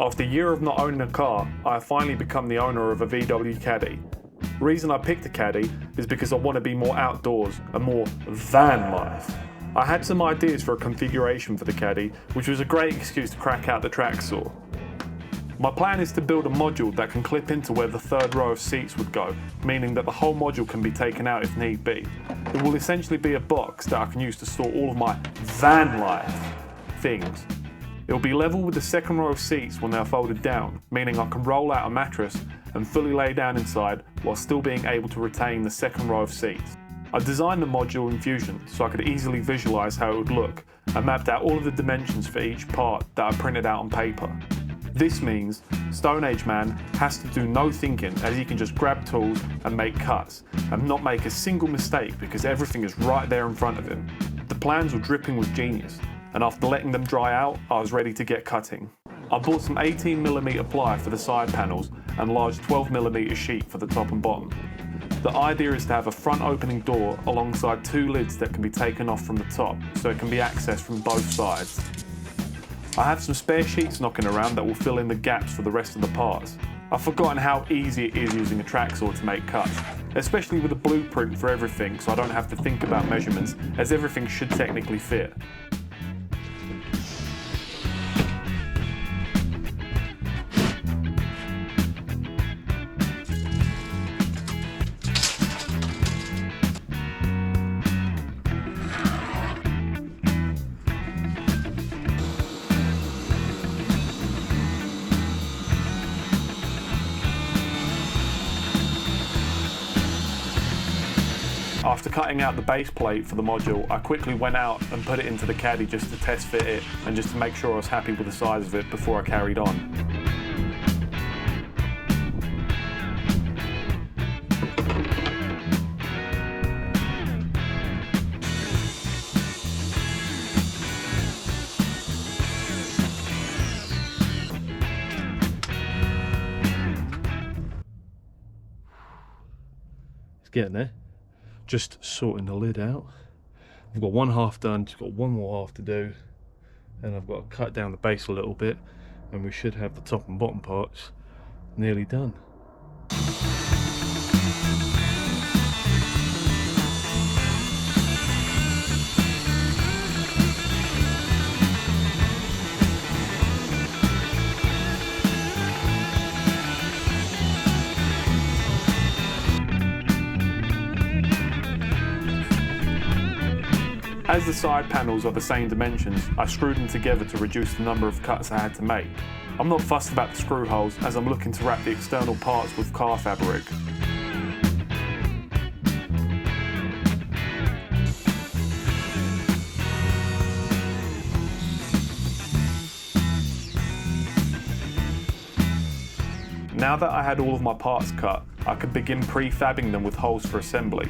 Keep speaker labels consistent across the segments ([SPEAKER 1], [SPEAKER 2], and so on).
[SPEAKER 1] After a year of not owning a car, I have finally become the owner of a VW Caddy. The reason I picked a Caddy is because I want to be more outdoors and more van life. I had some ideas for a configuration for the Caddy, which was a great excuse to crack out the track saw. My plan is to build a module that can clip into where the third row of seats would go, meaning that the whole module can be taken out if need be. It will essentially be a box that I can use to store all of my van life things. It will be level with the second row of seats when they are folded down, meaning I can roll out a mattress and fully lay down inside while still being able to retain the second row of seats. I designed the module in Fusion so I could easily visualize how it would look and mapped out all of the dimensions for each part that I printed out on paper. This means Stone Age Man has to do no thinking, as he can just grab tools and make cuts and not make a single mistake because everything is right there in front of him. The plans were dripping with genius, and after letting them dry out, I was ready to get cutting. I bought some 18mm ply for the side panels and large 12mm sheet for the top and bottom. The idea is to have a front opening door alongside two lids that can be taken off from the top so it can be accessed from both sides. I have some spare sheets knocking around that will fill in the gaps for the rest of the parts. I've forgotten how easy it is using a track saw to make cuts, especially with a blueprint for everything so I don't have to think about measurements, as everything should technically fit. After cutting out the base plate for the module, I quickly went out and put it into the Caddy just to test fit it and just to make sure I was happy with the size of it before I carried on.
[SPEAKER 2] It's getting there. Just sorting the lid out. I've got one half done, just got one more half to do, and I've got to cut down the base a little bit, and we should have the top and bottom parts nearly done.
[SPEAKER 1] As the side panels are the same dimensions, I screwed them together to reduce the number of cuts I had to make. I'm not fussed about the screw holes as I'm looking to wrap the external parts with car fabric. Now that I had all of my parts cut, I could begin prefabbing them with holes for assembly.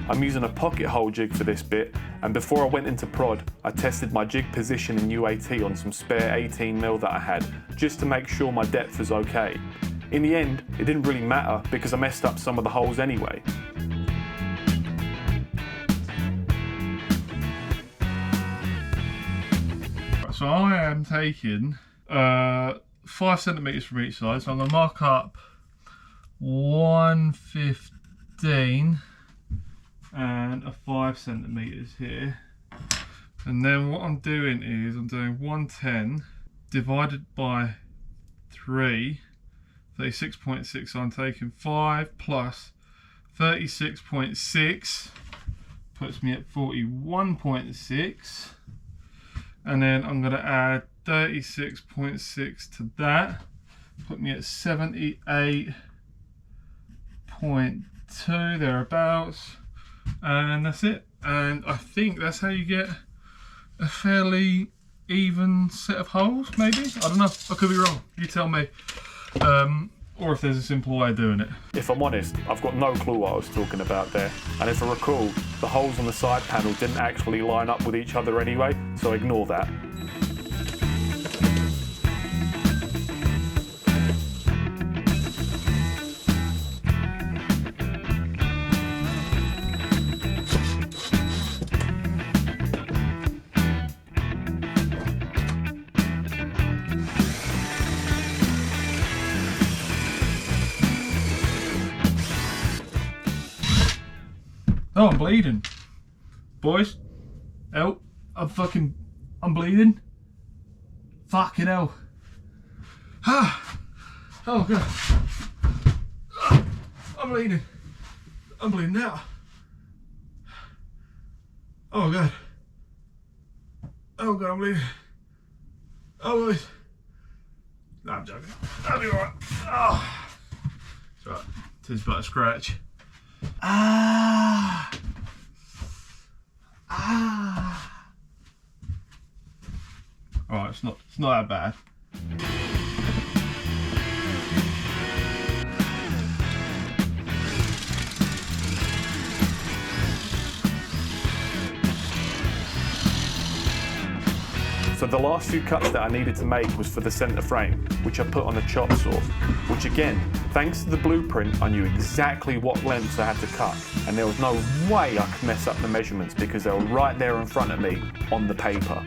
[SPEAKER 1] I'm using a pocket hole jig for this bit, and before I went into prod, I tested my jig position in UAT on some spare 18mm that I had, just to make sure my depth was okay. In the end, it didn't really matter because I messed up some of the holes anyway.
[SPEAKER 2] So I am taking 5cm from each side, so I'm going to mark up 115 and a 5cm here, and then what I'm doing is I'm doing 110 divided by 3, 36.6, so I'm taking 5 plus 36.6 puts me at 41.6, and then I'm going to add 36.6 to that, put me at 78.2 thereabouts. And that's it, and I think that's how you get a fairly even set of holes, maybe? I don't know, I could be wrong, you tell me. Or if there's a simple way of doing it.
[SPEAKER 1] If I'm honest, I've got no clue what I was talking about there, and if I recall, the holes on the side panel didn't actually line up with each other anyway, so ignore that.
[SPEAKER 2] Oh, I'm bleeding. Boys, help. I'm bleeding. Fucking hell. Ah. Oh, God. Ah. I'm bleeding. I'm bleeding out. Oh, God. Oh, God, I'm bleeding. Oh, boys. No, I'm joking. I'll be alright. Oh. It's right. It's but a scratch. Ah. Ah. Alright, it's not that bad.
[SPEAKER 1] So the last few cuts that I needed to make was for the centre frame, which I put on a chop saw, which again, thanks to the blueprint, I knew exactly what lengths I had to cut, and there was no way I could mess up the measurements because they were right there in front of me on the paper.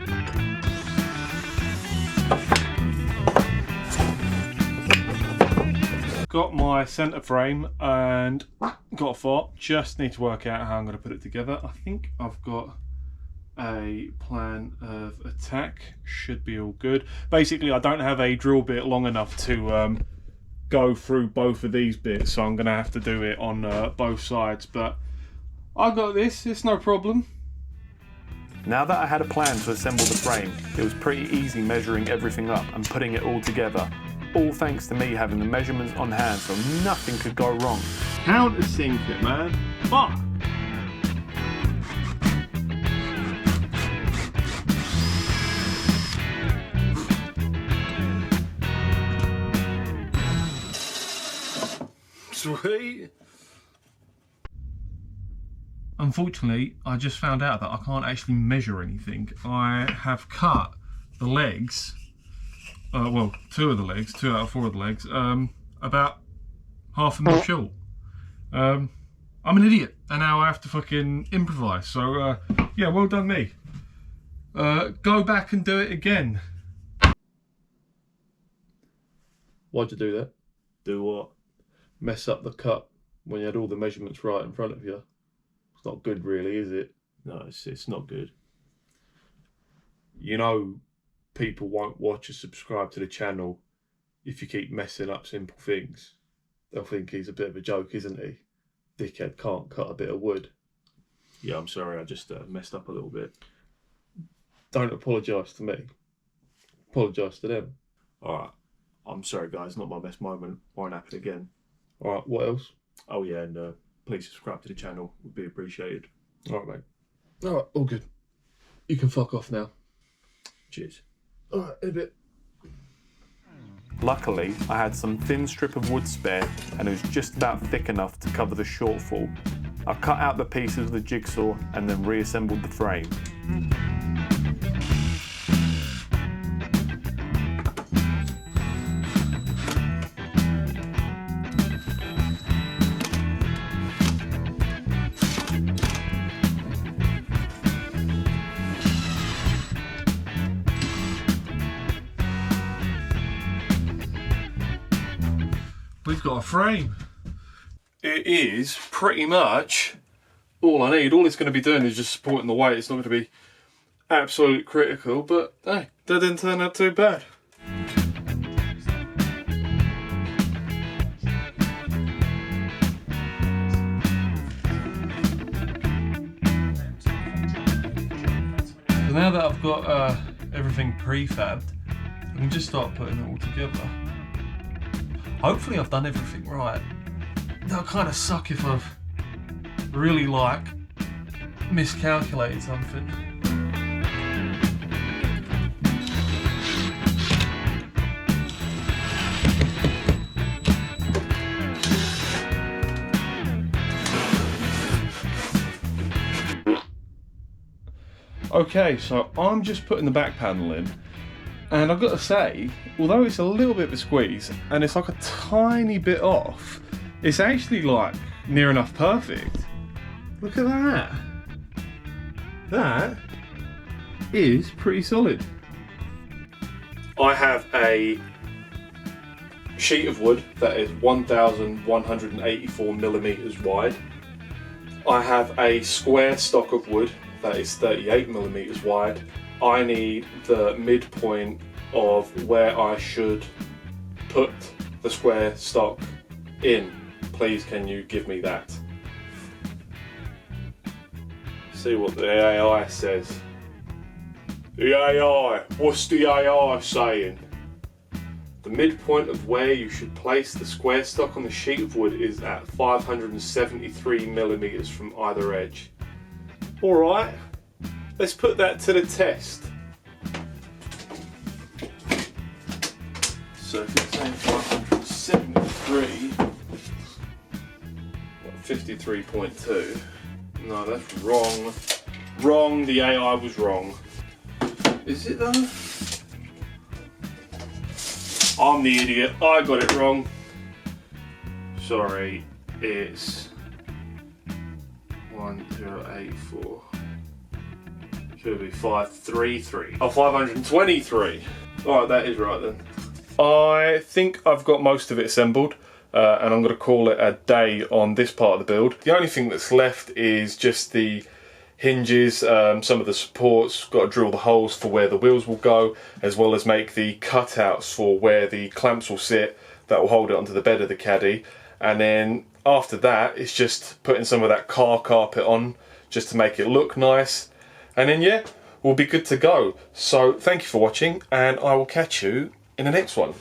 [SPEAKER 2] Got my centre frame and got a fart. Just need to work out how I'm going to put it together. I think I've got a plan of attack. Should be all good. Basically, I don't have a drill bit long enough to go through both of these bits, so I'm going to have to do it on both sides. But I got this. It's no problem.
[SPEAKER 1] Now that I had a plan to assemble the frame, it was pretty easy measuring everything up and putting it all together. All thanks to me having the measurements on hand, so nothing could go wrong.
[SPEAKER 2] Countersink it, man. Fuck. Sweet. Unfortunately, I just found out that I can't actually measure anything. I have cut the legs, well, 2 of the legs, 2 out of 4 of the legs, about half a mil short. I'm an idiot, and now I have to fucking improvise. So, yeah, well done me. Go back and do it again.
[SPEAKER 3] Why'd you do that?
[SPEAKER 2] Do what?
[SPEAKER 3] Mess up the cut when you had all the measurements right in front of you. It's not good really, is it?
[SPEAKER 2] No, it's not good.
[SPEAKER 3] You know, people won't watch or subscribe to the channel if you keep messing up simple things. They'll think he's a bit of a joke, isn't he? Dickhead can't cut a bit of wood.
[SPEAKER 2] Yeah, I'm sorry, I just messed up a little bit.
[SPEAKER 3] Don't apologise to me. Apologise to them.
[SPEAKER 2] Alright, I'm sorry guys, not my best moment. Won't happen again.
[SPEAKER 3] Alright, what else?
[SPEAKER 2] Oh yeah, and please subscribe to the channel, would be appreciated.
[SPEAKER 3] Alright, mate. Alright, all good. You can fuck off now.
[SPEAKER 2] Cheers.
[SPEAKER 3] Alright, in a bit.
[SPEAKER 1] Luckily, I had some thin strip of wood spare and it was just about thick enough to cover the shortfall. I cut out the pieces with the jigsaw and then reassembled the frame.
[SPEAKER 2] We've got a frame. It is pretty much all I need. All it's going to be doing is just supporting the weight. It's not going to be absolutely critical, but hey, that didn't turn out too bad. So now that I've got everything prefabbed, I can just start putting it all together. Hopefully I've done everything right. That'll kind of suck if I've really miscalculated something. Okay, so I'm just putting the back panel in. And I've got to say, although it's a little bit of a squeeze, and it's like a tiny bit off, it's actually like near enough perfect. Look at that. That is pretty solid. I have a sheet of wood that is 1,184 millimeters wide.
[SPEAKER 1] I have a square stock of wood that is 38mm wide. I need the midpoint of where I should put the square stock in. Please, can you give me that? See what the AI says. The AI, what's the AI saying? The midpoint of where you should place the square stock on the sheet of wood is at 573mm from either edge. Alright, let's put that to the test. So if it's saying 573, 53.2. No, that's wrong. Wrong, the AI was wrong. Is it though? I'm the idiot, I got it wrong. Sorry, it's 1084. Should be 533. Oh, 523. Alright, that is right then. I think I've got most of it assembled. And I'm going to call it a day on this part of the build. The only thing that's left is just the hinges, some of the supports, got to drill the holes for where the wheels will go, as well as make the cutouts for where the clamps will sit that will hold it onto the bed of the Caddy. And then after that, it's just putting some of that car carpet on just to make it look nice. And then yeah, we'll be good to go. So thank you for watching, and I will catch you in the next one.